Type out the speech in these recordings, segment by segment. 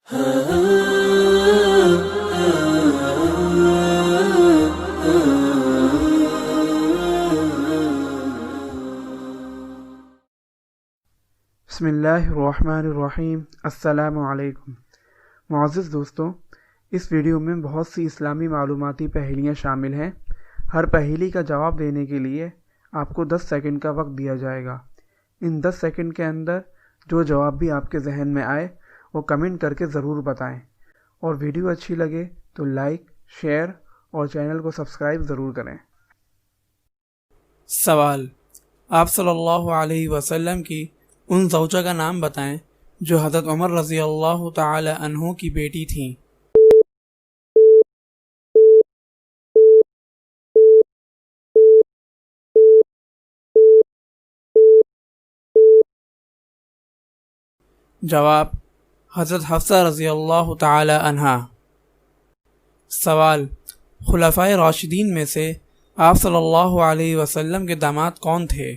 بسم اللہ الرحمن الرحیم۔ السلام علیکم معزز دوستوں، اس ویڈیو میں بہت سی اسلامی معلوماتی پہیلیاں شامل ہیں۔ ہر پہیلی کا جواب دینے کے لیے آپ کو 10 سیکنڈ کا وقت دیا جائے گا۔ ان 10 سیکنڈ کے اندر جو جواب بھی آپ کے ذہن میں آئے وہ کمنٹ کر کے ضرور بتائیں، اور ویڈیو اچھی لگے تو لائک، شیئر اور چینل کو سبسکرائب ضرور کریں۔ سوال: آپ صلی اللہ علیہ وسلم کی ان زوجہ کا نام بتائیں جو حضرت عمر رضی اللہ تعالی عنہ کی بیٹی تھیں۔ جواب: حضرت حفصہ رضی اللہ تعالی عنہا۔ سوال: خلفائے راشدین میں سے آپ صلی اللہ علیہ وسلم کے داماد کون تھے؟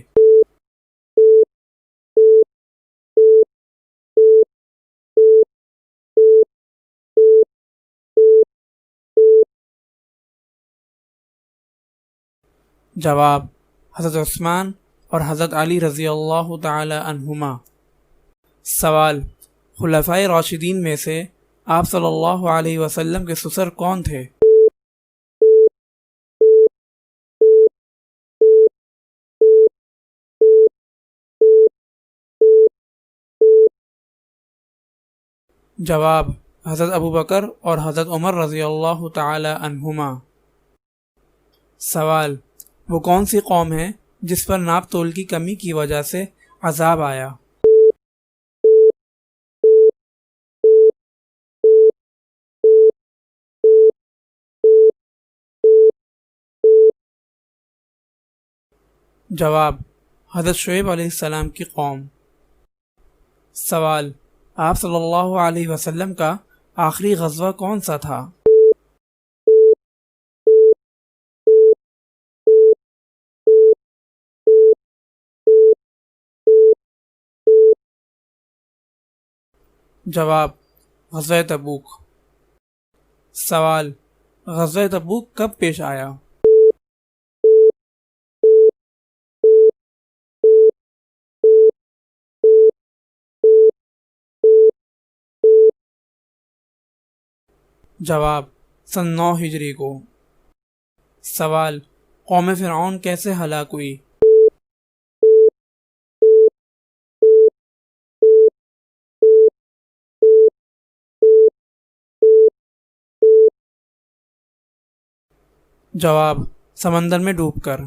جواب: حضرت عثمان اور حضرت علی رضی اللہ تعالی عنہما۔ سوال: خلفائے راشدین میں سے آپ صلی اللہ علیہ وسلم کے سسر کون تھے؟ جواب: حضرت ابوبکر اور حضرت عمر رضی اللہ تعالی عنہما۔ سوال: وہ کون سی قوم ہے جس پر ناپ تول کی کمی کی وجہ سے عذاب آیا؟ جواب: حضرت شعیب علیہ السلام کی قوم۔ سوال: آپ صلی اللہ علیہ وسلم کا آخری غزوہ کون سا تھا؟ جواب: غزوہ تبوک۔ سوال: غزوہ تبوک کب پیش آیا؟ جواب: سن 9 ہجری کو۔ سوال: قوم فرعون کیسے ہلاک ہوئی؟ جواب: سمندر میں ڈوب کر۔